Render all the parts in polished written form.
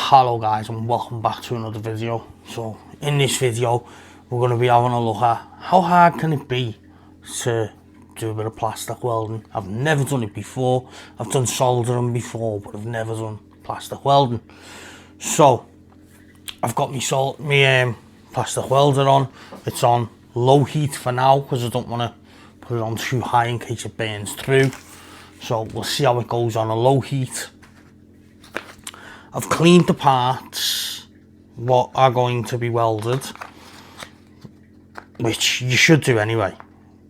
Hello guys, and welcome back to another video. So in this video we're going to be having a look at how hard can it be to do a bit of plastic welding. I've never done it before. I've done soldering before, but I've never done plastic welding. So I've got my plastic welder on. It's on low heat for now because I don't want to put it on too high in case it burns through. So we'll see how it goes on a low heat. I've cleaned the parts what are going to be welded, which you should do anyway.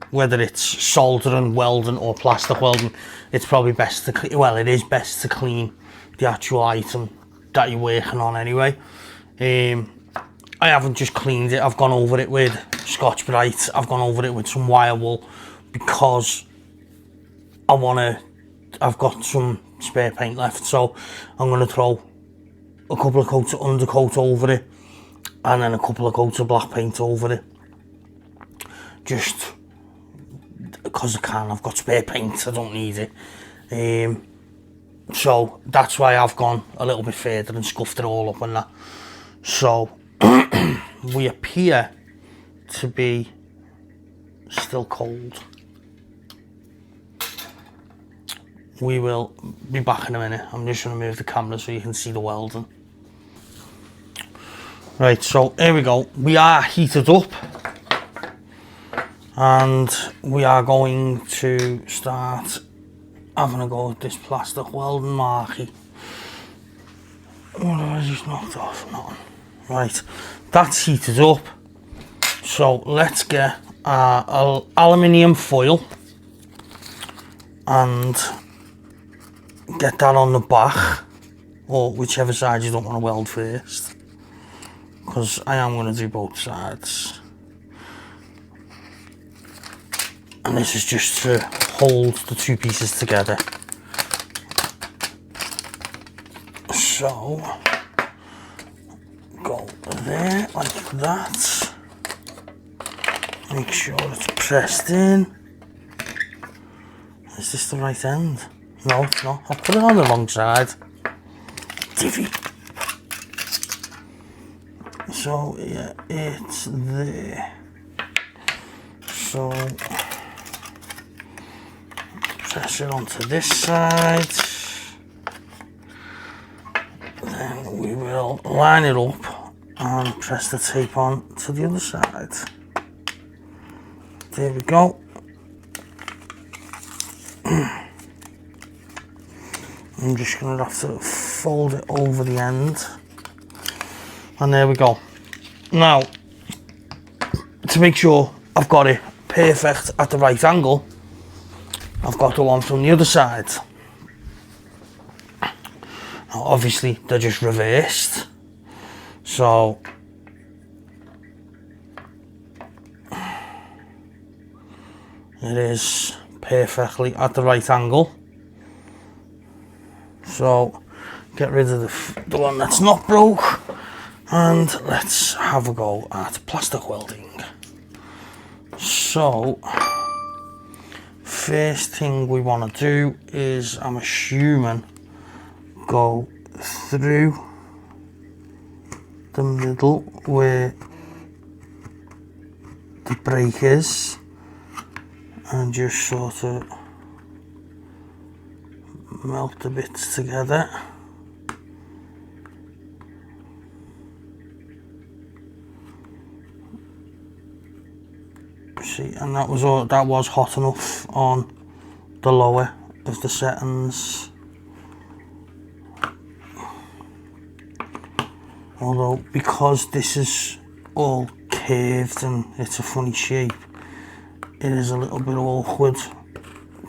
Whether it's soldering, welding or plastic welding, it's probably best to, well, it is best to clean the actual item that you're working on anyway. I haven't just cleaned it, I've gone over it with Scotch Brite, I've gone over it with some wire wool because I've got some spare paint left, so I'm going to throw a couple of coats of undercoat over it and then a couple of coats of black paint over it, just because I can. I've got spare paint, I don't need it, so that's why I've gone a little bit further and scuffed it all up and that. So we appear to be still cold. We will be back in a minute. I'm just going to move the camera so you can see the welding. Right, so here we go. We are heated up and we are going to start having a go at this plastic welding marquee. What have I just knocked off? Nothing. Right, that's heated up. So let's get our aluminium foil and get that on the back, or whichever side you don't want to weld first, because I am going to do both sides. And this is just to hold the two pieces together. So go there like that. Make sure it's pressed in. Is this the right end? No, it's not. I'll put it on the wrong side. Divvy. So yeah, it's there. So press it onto this side. Then we will line it up and press the tape on to the other side. There we go. I'm just going to have to fold it over the end, and there we go. Now, to make sure I've got it perfect at the right angle, I've got the one from the other side. Now, obviously they're just reversed, so it is perfectly at the right angle. So get rid of the one that's not broke, and let's have a go at plastic welding. So first thing we want to do is, I'm assuming, go through the middle where the break is and just sort of melt the bits together. See, and that was hot enough on the lower of the settings. Although, because this is all curved and it's a funny shape, it is a little bit awkward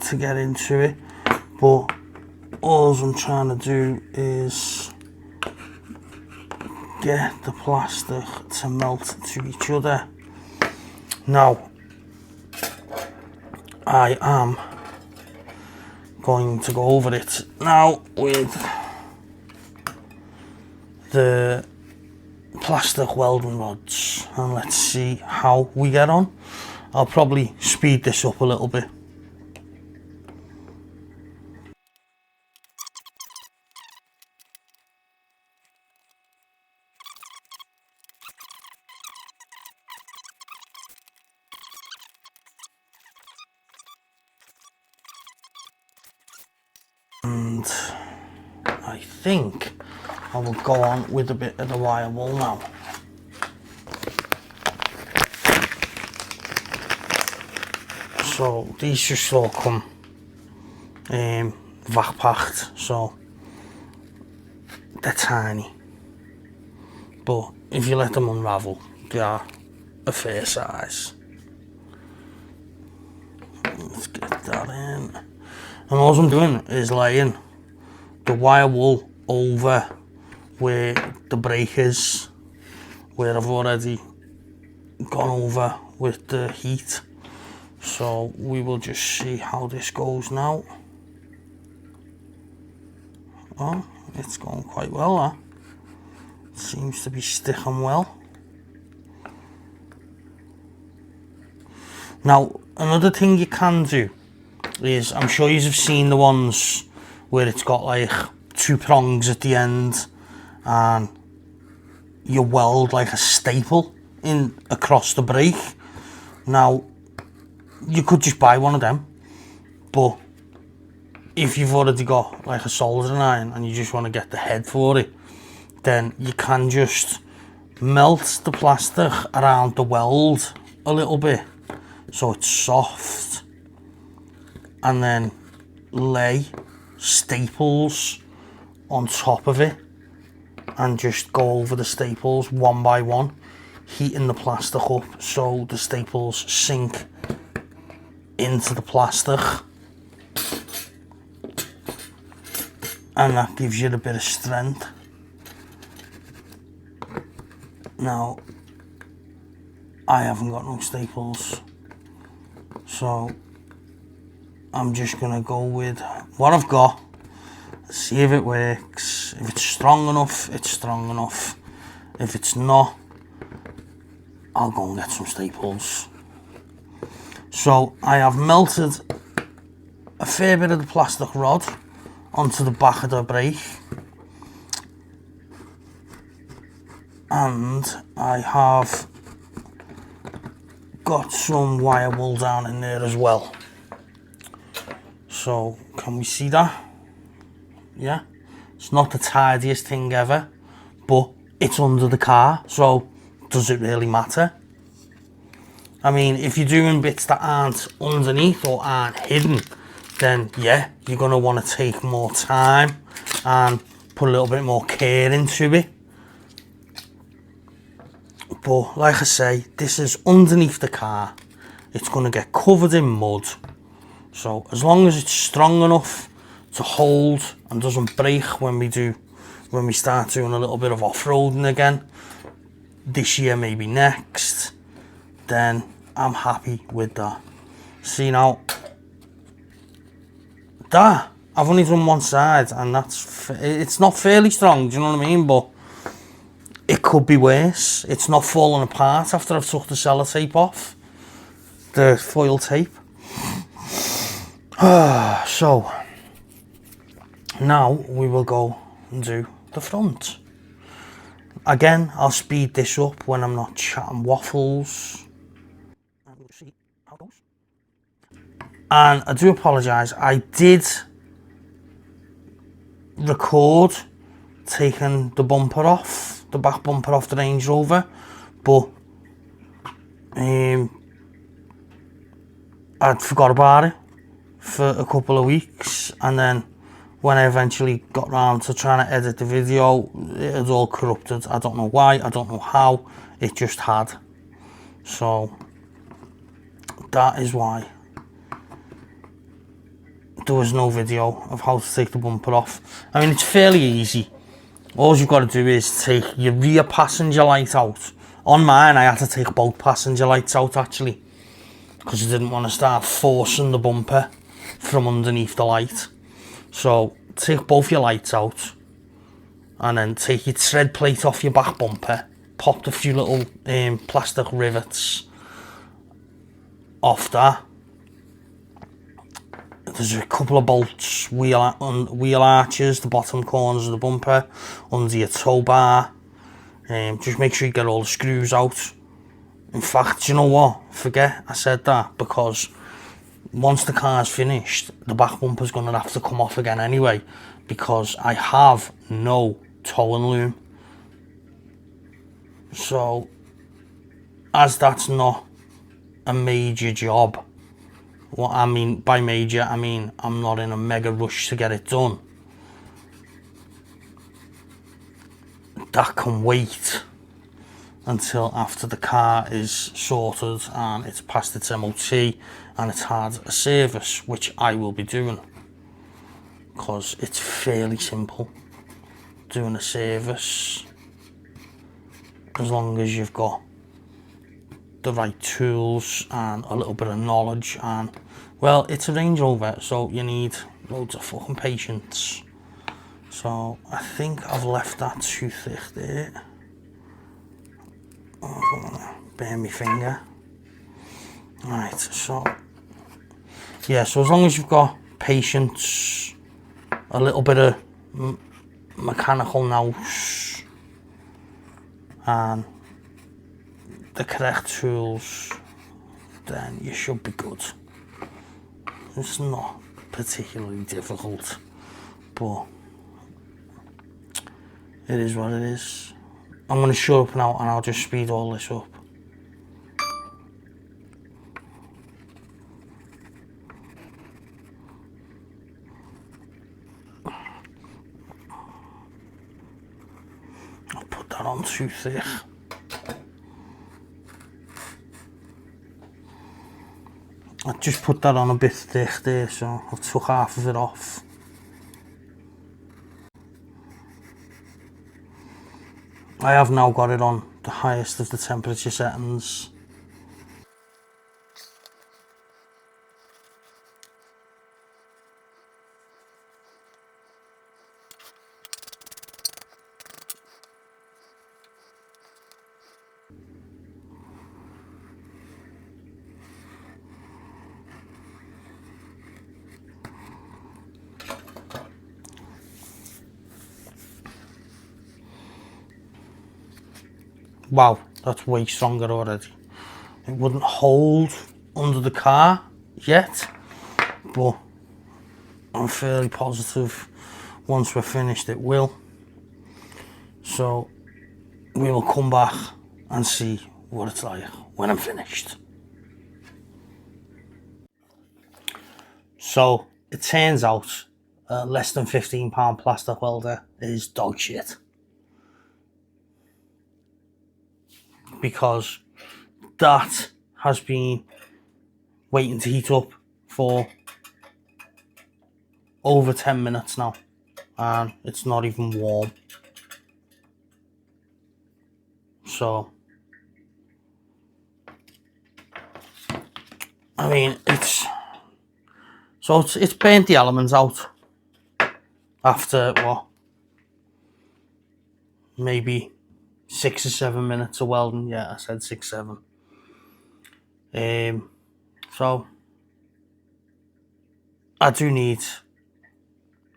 to get into it, but all I'm trying to do is get the plastic to melt to each other. Now, I am going to go over it now with the plastic welding rods, and let's see how we get on. I'll probably speed this up a little bit. And I think I will go on with a bit of the wire wool now. So these just all come vac packed, so they're tiny, but if you let them unravel, they are a fair size. Let's get that in. And all I'm doing is laying the wire wool over where the break is, where I've already gone over with the heat. So we will just see how this goes now. Oh, it's going quite well, huh? It seems to be sticking well. Now, another thing you can do is, I'm sure you've seen the ones where it's got like 2 prongs at the end and you weld like a staple in across the break. Now, you could just buy one of them, but if you've already got like a soldering iron and you just want to get the head for it, then you can just melt the plastic around the weld a little bit so it's soft, and then lay staples on top of it and just go over the staples one by one, heating the plastic up so the staples sink into the plastic, and that gives you a bit of strength. Now, I haven't got no staples, so I'm just gonna go with what I've got, see if it works. If it's strong enough, it's strong enough. If it's not, I'll go and get some staples. So I have melted a fair bit of the plastic rod onto the back of the brake, and I have got some wire wool down in there as well. So can we see that? Yeah, it's not the tidiest thing ever, but it's under the car, so does it really matter? I mean, if you're doing bits that aren't underneath or aren't hidden, then yeah, you're going to want to take more time and put a little bit more care into it. But like I say, this is underneath the car. It's going to get covered in mud. So as long as it's strong enough to hold and doesn't break when we start doing a little bit of off-roading again, this year, maybe next, then I'm happy with that. See now, that I've only done one side, and it's not fairly strong, do you know what I mean? But it could be worse. It's not falling apart after I've took the sellotape off, the foil tape. So now we will go and do the front. Again, I'll speed this up when I'm not chatting waffles. And we'll see how it goes. And I do apologise, I did record taking the bumper off, the back bumper off the Range Rover, but I'd forgot about it for a couple of weeks, and then when I eventually got round to trying to edit the video, it had all corrupted. I don't know why, I don't know how, it just had. So that is why there was no video of how to take the bumper off. I mean, it's fairly easy. All you've got to do is take your rear passenger light out. On mine, I had to take both passenger lights out actually, because I didn't want to start forcing the bumper from underneath the light. So take both your lights out, and then take your tread plate off your back bumper, pop a few little plastic rivets off that. There's a couple of bolts, wheel arches, the bottom corners of the bumper, under your tow bar. Just make sure you get all the screws out. In fact, you know what? Forget I said that, because once the car's finished, the back bumper's going to have to come off again anyway, because I have no towing loom. So as that's not a major job, what I mean by major, I mean I'm not in a mega rush to get it done, that can wait until after the car is sorted and it's past its MOT and it's had a service, which I will be doing, because it's fairly simple doing a service as long as you've got the right tools and a little bit of knowledge. And well, it's a Range Rover, so you need loads of fucking patience. So I think I've left that too thick there. Oh, I don't want to burn my finger. Right, so yeah, so as long as you've got patience, a little bit of mechanical nous, and the correct tools, then you should be good. It's not particularly difficult, but it is what it is. I'm going to shut up now and I'll just speed all this up. I'll put that on too thick. I just put that on a bit thick there, so I've took half of it off. I have now got it on the highest of the temperature settings. Wow, that's way stronger already. It wouldn't hold under the car yet, but I'm fairly positive once we're finished it will. So we will come back and see what it's like when I'm finished. So it turns out less than £15 plastic welder is dog shit, because that has been waiting to heat up for over 10 minutes now and it's not even warm. So I mean, it's burnt the elements out after what, maybe 6 or 7 minutes of welding. Yeah, I said 6, 7. So I do need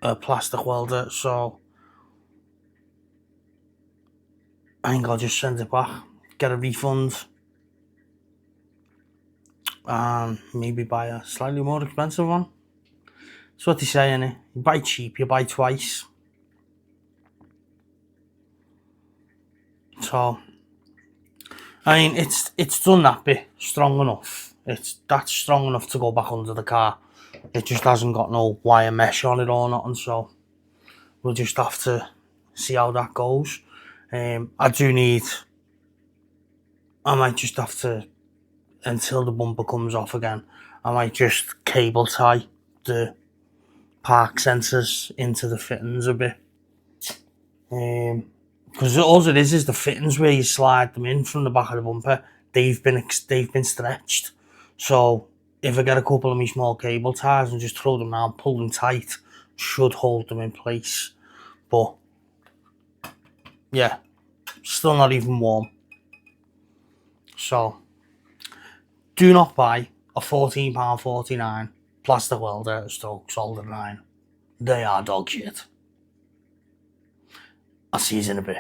a plastic welder, so I think I'll just send it back, get a refund, and maybe buy a slightly more expensive one. That's what they say, innit? You buy cheap, you buy twice. So I mean, it's done that bit strong enough. That's strong enough to go back under the car. It just hasn't got no wire mesh on it or nothing, so we'll just have to see how that goes. I might just have to, until the bumper comes off again, I might just cable tie the park sensors into the fittings a bit. Because all it is the fittings where you slide them in from the back of the bumper. They've been stretched. So if I get a couple of my small cable ties and just throw them down, pull them tight, should hold them in place. But yeah, still not even warm. So do not buy a £14.49 plastic welder stroke soldering iron. They are dog shit. I'll see you in a bit.